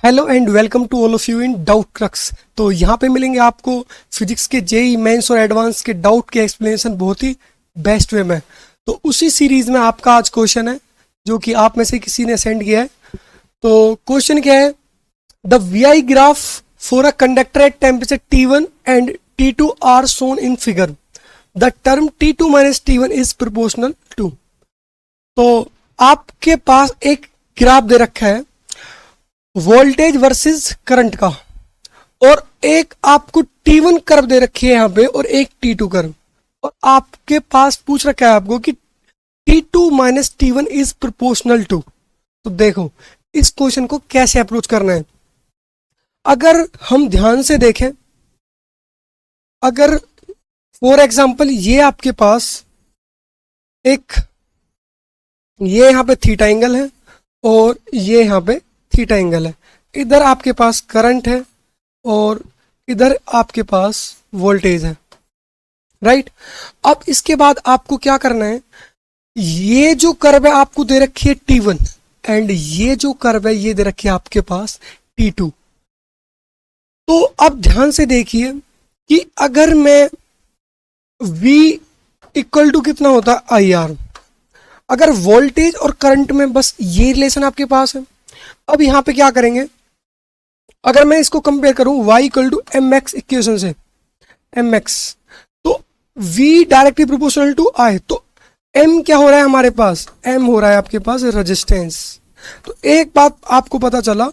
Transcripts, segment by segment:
Hello and welcome to all of you in Doubt Crux. तो यहाँ पे मिलेंगे आपको फिजिक्स के जेई मेंस और एडवांस के डाउट के एक्सप्लेनेशन बहुत ही बेस्ट वे में। तो उसी सीरीज में आपका आज क्वेश्चन है जो कि आप में से किसी ने सेंड किया है। तो क्वेश्चन क्या है, the VI graph for a conductor at temperature T1 and T2 are shown in figure, the term T2 minus T1 is proportional to. तो आपके पास एक ग्राफ दे रखा है वोल्टेज वर्सेस करंट का, और एक आपको T1 कर्व दे रखी है यहाँ पे और एक T2 कर्व, और आपके पास पूछ रखा है आपको कि T2 minus T1 is proportional to. तो देखो इस क्वेश्चन को कैसे अप्रोच करना है। अगर हम ध्यान से देखें, अगर फॉर एग्जांपल ये आपके पास एक ये यहाँ पे थीटा एंगल है और ये यहाँ पे थीटा एंगल है, इधर आपके पास करंट है और इधर आपके पास वोल्टेज है, राइट। अब इसके बाद आपको क्या करना है, ये जो कर्व है आपको दे रखी है T1 एंड ये जो कर्व है ये दे रखी है आपके पास T2। तो अब ध्यान से देखिए कि अगर मैं V इक्वल टू कितना होता है IR, अगर वोल्टेज और करंट में बस ये रिलेशन आपके पास है। अब यहां पे क्या करेंगे, अगर मैं इसको कंपेयर करूं y equal to mx equation से, mx तो v directly proportional to I, तो m क्या हो रहा है हमारे पास, m हो रहा है आपके पास रेजिस्टेंस। तो एक बात आपको पता चला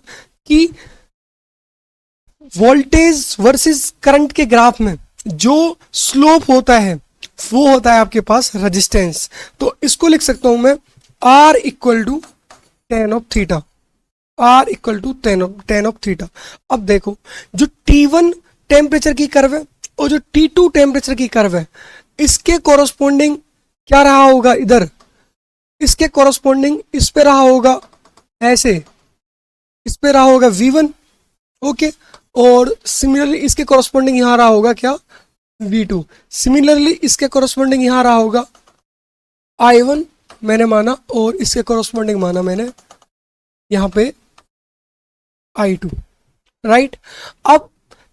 कि वोल्टेज वर्सेस करंट के ग्राफ में जो स्लोप होता है वो होता है आपके पास रेजिस्टेंस। तो इसको लिख सकता हूं मैं r equal to tan of theta, R equal to tan of theta. अब देखो जो T1 टेम्परेचर की कर्व है और जो T2 टेम्परेचर की कर्व है, इसके कोरस्पोंडिंग क्या रहा होगा, इधर इसके कोरस्पोंडिंग इस पे रहा होगा, ऐसे इस पे रहा होगा V1, ओके, और सिमिलरली इसके कोरस्पोंडिंग यहां रहा होगा क्या, V2। सिमिलरली इसके कोरस्पोंडिंग यहां रहा होगा I1 मैंने माना, और इसके कोरस्पोंडिंग माना मैंने यहाँ पे I2, राइट। अब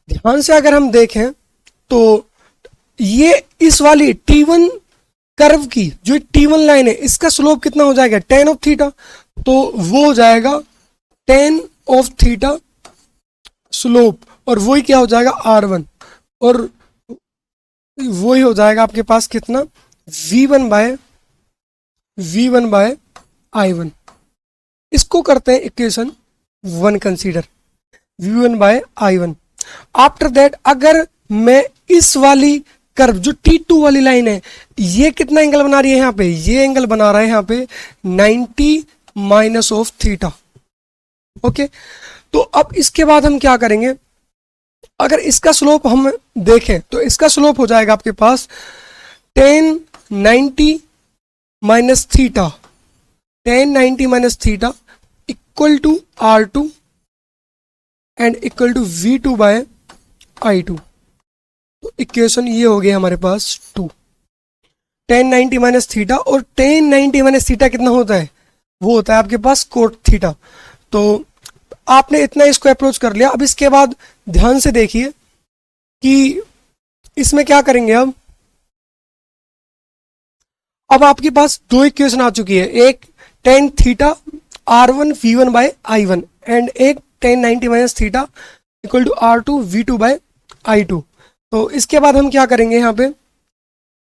ध्यान से अगर हम देखें तो ये इस वाली T1 कर्व की जो T1 लाइन है इसका स्लोप कितना हो जाएगा, टेन ऑफ थीटा। तो वो हो जाएगा टेन ऑफ थीटा स्लोप, और वही क्या हो जाएगा R1, और वही हो जाएगा आपके पास कितना V1 बाय I1। इसको करते हैं equation 1 consider, V1 by I1। After that अगर मैं इस वाली कर्व जो T2 वाली लाइन है, ये कितना एंगल बना रही है यहाँ पे, ये एंगल बना रहा है यहाँ पे 90 माइनस ऑफ थीटा, ओके। तो अब इसके बाद हम क्या करेंगे, अगर इसका स्लोप हम देखें तो इसका स्लोप हो जाएगा आपके पास 1090 minus theta, 1090 minus theta equal to R2 and equal to V2 by I2। तो इक्वेशन ये हो गया हमारे पास 2, 1090 माइनस थीटा, और 1090 माइनस थीटा कितना होता है, वो होता है आपके पास कोट थीटा। तो आपने इतना इसको अप्रोच कर लिया। अब इसके बाद ध्यान से देखिए कि इसमें क्या करेंगे अब आपके पास दो इक्वेशन आ चुकी है, एक tan theta R1 V1 by I1 and एक 1090 minus theta equal to R2 V2 by I2। तो इसके बाद हम क्या करेंगे, यहाँ पे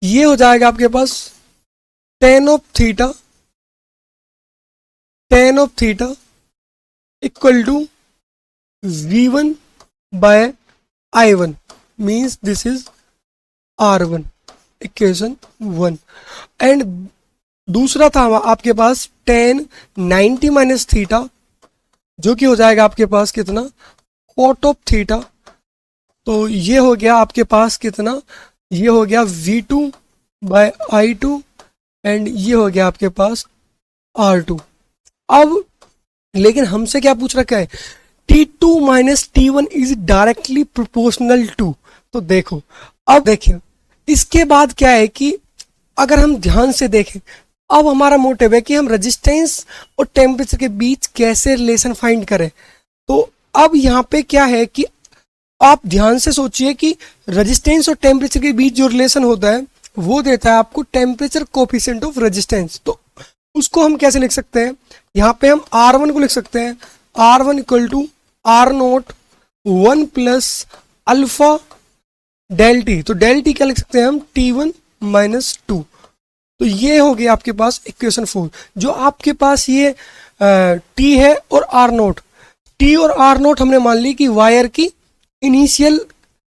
ये हो जाएगा आपके पास tan of theta equal to V1 by I1, means this is R1, equation 1। And दूसरा था आपके पास 1090 माइनस थीटा, जो कि हो जाएगा आपके पास कितना, कॉट ऑफ थीटा। तो ये हो गया आपके पास कितना, ये हो गया V2 बाय I2 एंड ये हो गया आपके पास R2। अब लेकिन हमसे क्या पूछ रखा है, T2 minus T1 is directly proportional to. तो देखो अब देखिए इसके बाद क्या है कि अगर हम ध्यान से देखें, अब हमारा मोटिव है कि हम रेजिस्टेंस और टेम्परेचर के बीच कैसे रिलेशन फाइंड करें। तो अब यहाँ पे क्या है कि आप ध्यान से सोचिए कि रेजिस्टेंस और टेम्परेचर के बीच जो रिलेशन होता है वो देता है आपको टेम्परेचर कोफिशिएंट ऑफ रेजिस्टेंस। तो उसको हम कैसे लिख सकते हैं, यहाँ पे हम R1 को लिख सकते हैं R1 equal to R0 1 plus alpha del T. तो डेल टी क्या लिख सकते हैं हम T1 माइनस 2। तो ये हो गया आपके पास इक्वेशन 4। जो आपके पास ये टी है और R0, टी और R0 हमने मान ली कि वायर की इनिशियल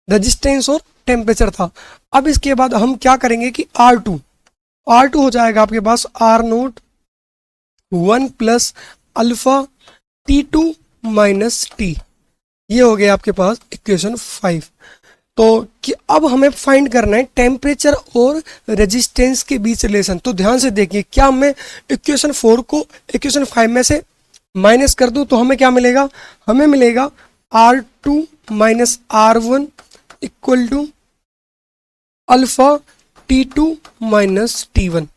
रेजिस्टेंस और टेम्परेचर था। अब इसके बाद हम क्या करेंगे कि R2 हो जाएगा आपके पास R0 1 plus alpha T2 minus T. ये हो गया आपके पास इक्वेशन 5। तो कि अब हमें फाइंड करना है टेम्परेचर और रेजिस्टेंस के बीच रिलेशन। तो ध्यान से देखिए, क्या मैं इक्वेशन 4 को इक्वेशन 5 में से माइनस कर दूं तो हमें क्या मिलेगा, हमें मिलेगा R2 minus R1 equal to alpha T2 minus T1।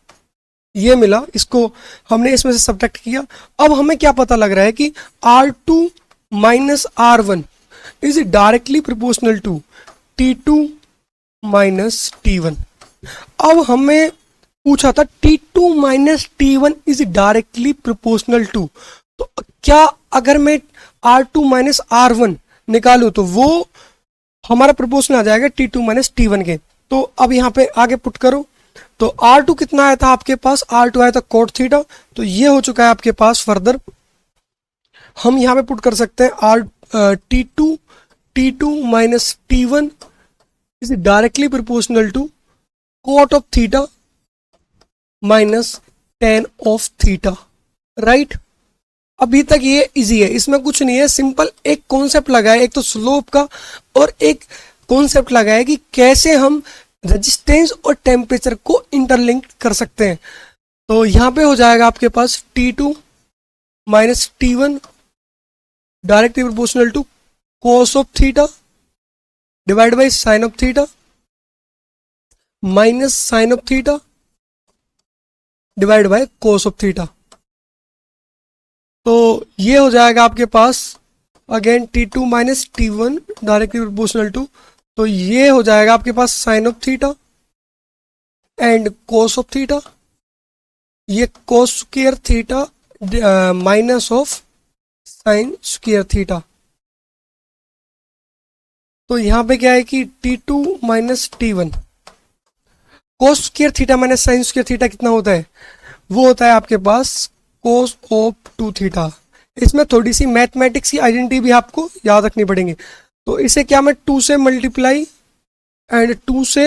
ये मिला, इसको हमने इसमें से सब्ट्रैक्ट किया। अब हमें क्या पता लग रहा है कि R2 minus R1 is directly proportional to T2 minus T1। अब हमें पूछा था T2 minus T1 is directly proportional to, तो क्या अगर मैं R2 माइनस R1 निकालूं तो वो हमारा प्रोपोर्शनल आ जाएगा T2 माइनस T1 के। तो अब यहाँ पे आगे पुट करो, तो R2 कितना आया था आपके पास, R2 आया था कोट थीटा। तो ये हो चुका है आपके पास। फर्दर हम यहाँ पे पुट कर सकते हैं T2 minus T1 is directly proportional to cot of theta minus tan of theta, right. अभी तक ये इजी है, इसमें कुछ नहीं है, सिंपल एक कॉन्सेप्ट लगा है, एक तो स्लोप का और एक कॉन्सेप्ट लगा है कि कैसे हम रेजिस्टेंस और टेम्परेचर को इंटरलिंक कर सकते हैं। तो यहाँ पे हो जाएगा आपके पास T2 minus T1 directly proportional to cos of theta divide by sine of theta minus sine of theta divide by cos of theta. तो ये हो जाएगा आपके पास again T2 minus T1 directly proportional to, तो ये हो जाएगा आपके पास sine of theta and cos of theta, ये cos square theta minus of sine square theta. तो यहाँ पे क्या है कि T2 minus T1 cos square theta minus sign square theta कितना होता है, वो होता है आपके पास cos ऑफ 2 थीटा। इसमें थोड़ी सी मैथमेटिक्स की आइडेंटिटी भी आपको याद रखनी पड़ेंगे। तो इसे क्या मैं 2 से मल्टीप्लाई एंड 2 से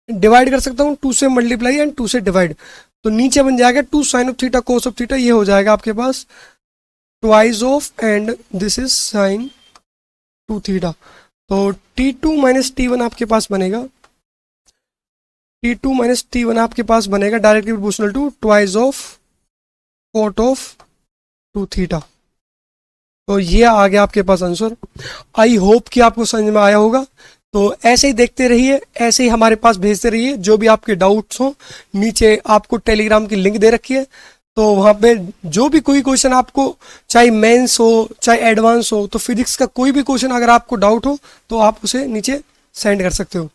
डिवाइड कर सकता हूँ, 2 से मल्टीप्लाई एंड 2 से डिवाइड, तो नीचे बन जाएगा 2 sine of theta cos of theta. ये हो जाएगा आपके पास twice of and this is sine 2 theta. तो T2 माइनस T1 आपके पास बनेगा, T2 माइनस T1 आपके पास बनेगा directly proportional to twice of cot of 2 theta. तो ये आ गया आपके पास आंसर। आई होप कि आपको समझ में आया होगा। तो ऐसे ही देखते रहिए, ऐसे ही हमारे पास भेजते रहिए, जो भी आपके डाउट्स हो नीचे आपको टेलीग्राम की लिंक दे रखी है, तो वहाँ पे जो भी कोई क्वेश्चन आपको, चाहे मेंस हो चाहे एडवांस हो, तो फिजिक्स का कोई भी क्वेश्चन अगर आपको डाउट हो तो आप उसे नीचे सेंड कर सकते हो।